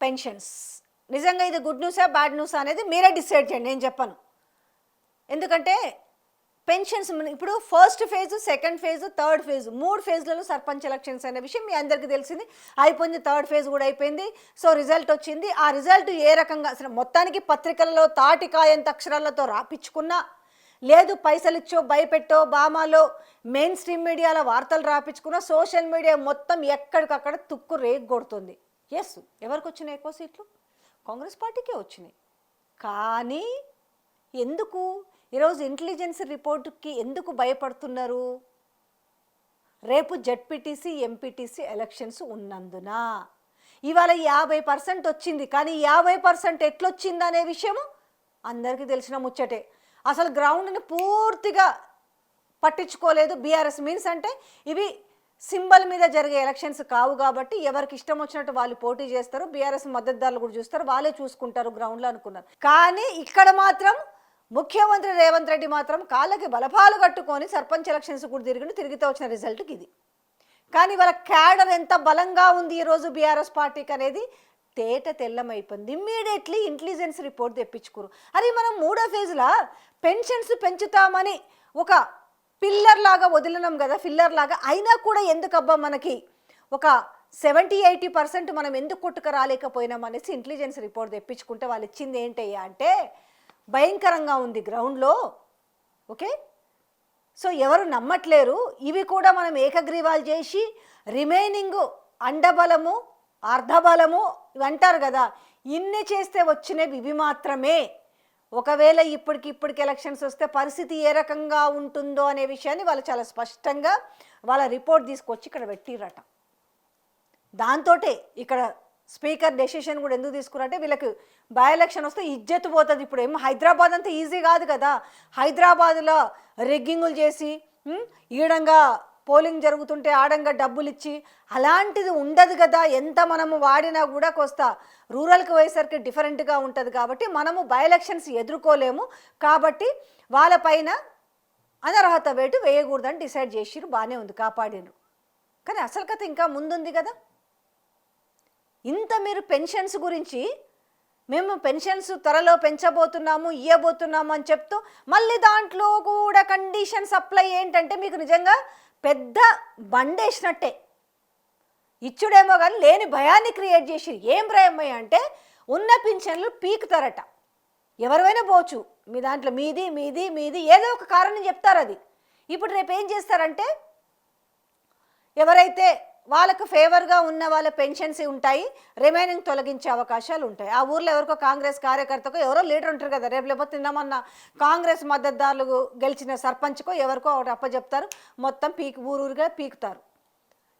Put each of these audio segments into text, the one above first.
Pensions నిజంగా ఇది good న్యూసా bad న్యూసా అనేది మీరే డిసైడ్ చేయండి, నేను చెప్పను. ఎందుకంటే పెన్షన్స్ ఇప్పుడు first phase, second phase, third phase, 3 ఫేజ్లలో సర్పంచ్ ఎలక్షన్స్ అనే విషయం మీ అందరికీ తెలిసింది. అయిపోయింది, థర్డ్ ఫేజ్ కూడా అయిపోయింది. సో రిజల్ట్ వచ్చింది. ఆ రిజల్ట్ ఏ రకంగా అసలు మొత్తానికి పత్రికలలో తాటికాయంత అక్షరాలతో రాపించుకున్నా, లేదు పైసలు ఇచ్చో భయపెట్టో బామాలో మెయిన్ స్ట్రీమ్ మీడియాలో వార్తలు రాపించుకున్నా, సోషల్ మీడియా మొత్తం ఎక్కడికక్కడ తుక్కు రేగొడుతుంది. ఎస్, ఎవరికి వచ్చినాయి ఎక్కువ సీట్లు? కాంగ్రెస్ పార్టీకే వచ్చినాయి. కానీ ఎందుకు ఈరోజు ఇంటెలిజెన్స్ రిపోర్టుకి ఎందుకు భయపడుతున్నారు? రేపు జెడ్పీటీసీ, ఎంపీటీసీ ఎలక్షన్స్ ఉన్నందున. ఇవాళ 50% వచ్చింది, కానీ 50% ఎట్లొచ్చింది అనే విషయము అందరికీ తెలిసిన ముచ్చటే. అసలు గ్రౌండ్ని పూర్తిగా పట్టించుకోలేదు బీఆర్ఎస్. మీన్స్ అంటే ఇవి సింబల్ మీద జరిగే ఎలక్షన్స్ కావు కాబట్టి ఎవరికి ఇష్టం వచ్చినట్టు వాళ్ళు పోటీ చేస్తారు. బీఆర్ఎస్ మద్దతుదారులు కూడా చూస్తారు, వాళ్ళే చూసుకుంటారు గ్రౌండ్లో అనుకున్నారు. కానీ ఇక్కడ మాత్రం ముఖ్యమంత్రి రేవంత్ రెడ్డి మాత్రం కాళ్ళకి బలపాలు కట్టుకొని సర్పంచ్ ఎలక్షన్స్ కూడా తిరిగితే వచ్చిన రిజల్ట్కి ఇది. కానీ వాళ్ళ క్యాడర్ ఎంత బలంగా ఉంది ఈరోజు బీఆర్ఎస్ పార్టీకి అనేది తేట తెల్లమైపోయింది. ఇమ్మీడియట్లీ ఇంటెలిజెన్స్ రిపోర్ట్ తెప్పించుకోరు. అరే మనం 3వ ఫేజ్లో పెన్షన్స్ పెంచుతామని ఒక పిల్లర్ లాగా వదిలినాం కదా, ఫిల్లర్ లాగా. అయినా కూడా ఎందుకబ్బా మనకి ఒక 70-80% మనం ఎందుకు కొట్టుకు రాలేకపోయినాం అనేసి ఇంటెలిజెన్స్ రిపోర్ట్ తెప్పించుకుంటే వాళ్ళు ఇచ్చింది ఏంటయ్యా అంటే భయంకరంగా ఉంది గ్రౌండ్లో. ఓకే, సో ఎవరు నమ్మట్లేరు. ఇవి కూడా మనం ఏకగ్రీవాలు చేసి రిమైనింగ్ అండబలము, అర్ధబలము ఇవి అంటారు కదా, ఇన్ని చేస్తే వచ్చినవి ఇవి మాత్రమే. ఒకవేళ ఇప్పటికి ఎలక్షన్స్ వస్తే పరిస్థితి ఏ రకంగా ఉంటుందో అనే విషయాన్ని వాళ్ళు చాలా స్పష్టంగా వాళ్ళ రిపోర్ట్ తీసుకొచ్చి ఇక్కడ పెట్టిరట. దాంతో ఇక్కడ స్పీకర్ డెసిషన్ కూడా ఎందుకు తీసుకున్నారంటే వీళ్ళకి బై ఎలక్షన్ వస్తే ఇజ్జత్ పోతుంది. ఇప్పుడు ఏమో హైదరాబాద్ అంతా ఈజీ కాదు కదా. హైదరాబాద్లో రెగ్గింగులు చేసి ఈడంగా పోలింగ్ జరుగుతుంటే ఆడంగా డబ్బులు ఇచ్చి అలాంటిది ఉండదు కదా. ఎంత మనము వాడినా కూడా కోస్తా రూరల్కి పోయేసరికి డిఫరెంట్గా ఉంటుంది కాబట్టి మనము బై ఎలక్షన్స్ ఎదుర్కోలేము. కాబట్టి వాళ్ళపైన అనర్హత వేటు వేయకూడదని డిసైడ్ చేసిరు. బాగానే ఉంది, కాపాడినరు. కానీ అసలు కథ ఇంకా ముందుంది కదా. ఇంత మీరు పెన్షన్స్ గురించి మేము పెన్షన్స్ త్వరలో పెంచబోతున్నాము, ఇవ్వబోతున్నాము అని చెప్తూ మళ్ళీ దాంట్లో కూడా కండిషన్ సప్లై ఏంటంటే మీకు నిజంగా పెద్ద బండేసినట్టే. ఇచ్చుడేమో కానీ లేని భయాన్ని క్రియేట్ చేసి ఏం భయం అంటే ఉన్న పింఛన్లు పీకుతారట. ఎవరైనా పోవచ్చు, మీ దాంట్లో మీది మీది మీది ఏదో ఒక కారణం చెప్తారు. అది ఇప్పుడు రేపు ఏం చేస్తారంటే ఎవరైతే వాళ్ళకు ఫేవర్గా ఉన్న వాళ్ళ పెన్షన్స్ ఉంటాయి, రిమైనింగ్ తొలగించే అవకాశాలు ఉంటాయి. ఆ ఊర్లో ఎవరికో కాంగ్రెస్ కార్యకర్తకో ఎవరో లీడర్ ఉంటారు కదా, రేపు లేకపోతే నిన్నమన్నా కాంగ్రెస్ మద్దతుదారులు గెలిచిన సర్పంచ్కో ఎవరికో ఒకటి అప్పచెప్తారు, మొత్తం ఊరూరుగా పీకుతారు.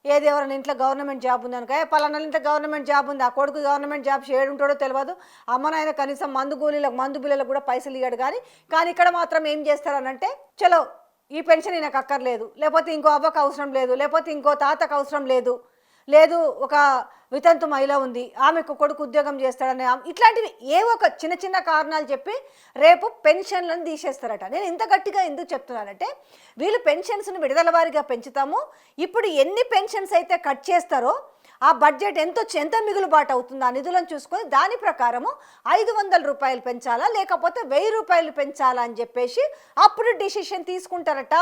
ఏది ఎవరైనా ఇంట్లో గవర్నమెంట్ జాబ్ ఉందనుకో, పలానా ఇంట్లో గవర్నమెంట్ జాబ్ ఉంది, ఆ కొడుకు గవర్నమెంట్ జాబ్ చేయడం ఉంటాడో తెలియదు, అమ్మనాయన కనీసం మందు బిల్లులకు కూడా పైసలు ఇవ్వడు. కానీ ఇక్కడ మాత్రం ఏం చేస్తారనంటే చలో ఈ పెన్షన్ ఈయనకు అక్కర్లేదు, లేకపోతే ఇంకో అవ్వకు అవసరం లేదు, లేకపోతే ఇంకో తాతకు అవసరం లేదు, లేదు ఒక వితంతు మహిళ ఉంది ఆమెకు కొడుకు ఉద్యోగం చేస్తాడని ఇట్లాంటివి ఏవో ఒక చిన్న చిన్న కారణాలు చెప్పి రేపు పెన్షన్లను తీసేస్తారట. నేను ఇంత గట్టిగా ఎందుకు చెప్తున్నానంటే వీళ్ళు పెన్షన్స్ని విడుదల వారీగా పెంచుతాము. ఇప్పుడు ఎన్ని పెన్షన్స్ అయితే కట్ చేస్తారో ఆ బడ్జెట్ ఎంత మిగులుబాటు అవుతుందో ఆ నిధులను చూసుకొని దాని ప్రకారము 500 రూపాయలు పెంచాలా లేకపోతే 1000 రూపాయలు పెంచాలా అని చెప్పేసి అప్పుడు డిసిషన్ తీసుకుంటారట.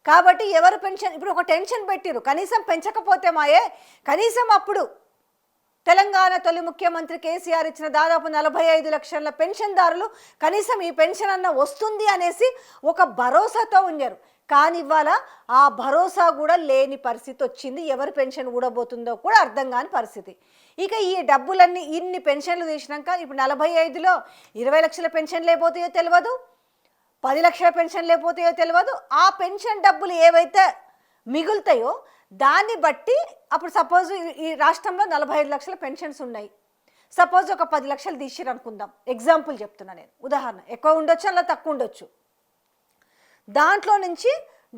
కాబట్టి ఎవరు పెన్షన్ ఇప్పుడు ఒక టెన్షన్ పెట్టిరు, కనీసం పెంచకపోతే మాయే, కనీసం అప్పుడు తెలంగాణ తొలి ముఖ్యమంత్రి కేసీఆర్ ఇచ్చిన దాదాపు 45 లక్షల పెన్షన్దారులు కనీసం ఈ పెన్షన్ అన్న వస్తుంది అనేసి ఒక భరోసాతో ఉన్నారు. కానీ ఇవాళ ఆ భరోసా కూడా లేని పరిస్థితి వచ్చింది. ఎవరి పెన్షన్ ఊడబోతుందో కూడా అర్థం కాని పరిస్థితి. ఇక ఈ డబ్బులన్నీ ఇన్ని పెన్షన్లు తీసినాక ఇప్పుడు 45లో 20 లక్షల పెన్షన్ లేకపోతాయో తెలియదు, 10 లక్షల పెన్షన్ లేకపోతాయో తెలియదు. ఆ పెన్షన్ డబ్బులు ఏవైతే మిగులుతాయో దాన్ని బట్టి అప్పుడు సపోజ్ ఈ రాష్ట్రంలో 45 లక్షల పెన్షన్స్ ఉన్నాయి. సపోజ్ ఒక 10 లక్షలు తీసిరు అనుకుందాం, ఎగ్జాంపుల్ చెప్తున్నా నేను, ఉదాహరణ. ఎక్కువ ఉండొచ్చు, అలా తక్కువ ఉండొచ్చు. దాంట్లో నుంచి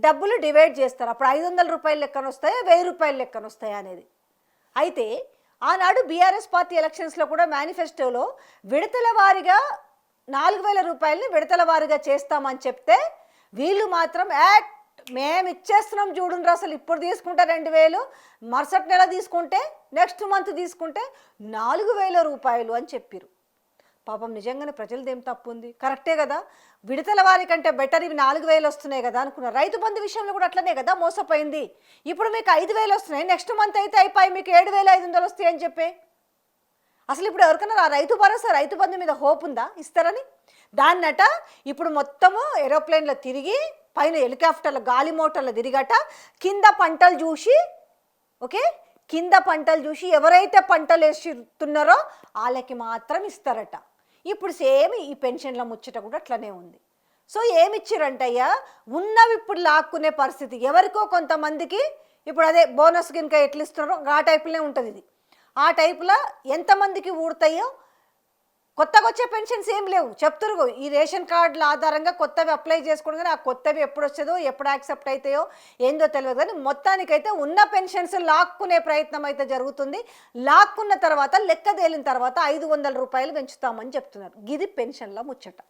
డబ్బులు డివైడ్ చేస్తారు. అప్పుడు 500 రూపాయలు లెక్కన వస్తాయా 1000 రూపాయలు లెక్కన వస్తాయా అనేది. అయితే ఆనాడు బీఆర్ఎస్ పార్టీ ఎలక్షన్స్లో కూడా మేనిఫెస్టోలో విడతల వారీగా 4000 రూపాయలని విడతల వారీగా చేస్తామని చెప్తే వీళ్ళు మాత్రం మేము ఇచ్చేస్తున్నాం చూడండి, అసలు ఇప్పుడు తీసుకుంటే 2000, మరుసటి నెల తీసుకుంటే నెక్స్ట్ మంత్ తీసుకుంటే 4000 రూపాయలు అని చెప్పారు. పాపం నిజంగానే ప్రజలది ఏం తప్పు ఉంది? కరెక్టే కదా, విడతల వారి కంటే బెటర్ ఇవి 4000 వస్తున్నాయి కదా అనుకున్నారు. రైతు బంధు విషయంలో కూడా అట్లనే కదా మోసపోయింది. ఇప్పుడు మీకు 5000 వస్తున్నాయి, నెక్స్ట్ మంత్ అయితే అయిపోయి మీకు 7500 వస్తాయి అని చెప్పి. అసలు ఇప్పుడు ఎవరికైనా రైతు భరోసా రైతు బంధు మీద హోప్ ఉందా ఇస్తారని? దాన్నట ఇప్పుడు మొత్తము ఏరోప్లేన్లో తిరిగి పైన హెలికాప్టర్ల గాలి మోటార్లు తిరిగట కింద పంటలు చూసి, ఓకే, కింద పంటలు చూసి ఎవరైతే పంటలు వేస్తున్నారో వాళ్ళకి మాత్రం ఇస్తారట. ఇప్పుడు సేమ్ ఈ పెన్షన్ల ముచ్చట కూడా అట్లనే ఉంది. సో ఏమిచ్చిరంటయ్యా, ఉన్నవి ఇప్పుడు లాక్కునే పరిస్థితి. ఎవరికో కొంతమందికి ఇప్పుడు అదే బోనస్ కింద ఎట్లు ఇస్తున్నారో ఆ టైపులోనే ఉంటుంది ఇది. ఆ టైపులో ఎంతమందికి ఊడతాయో. కొత్తగా వచ్చే పెన్షన్స్ ఏం లేవు చెప్తురు. ఈ రేషన్ కార్డుల ఆధారంగా కొత్తవి అప్లై చేసుకోవడం, కానీ ఆ కొత్తవి ఎప్పుడు వచ్చేదో ఎప్పుడు యాక్సెప్ట్ అవుతాయో ఏందో తెలియదు. కానీ మొత్తానికైతే ఉన్న పెన్షన్స్ లాక్కునే ప్రయత్నం అయితే జరుగుతుంది. లాక్కున్న తర్వాత లెక్క తేలిన తర్వాత 500 రూపాయలు పెంచుతామని చెప్తున్నారు. ఇది పెన్షన్ల ముచ్చట.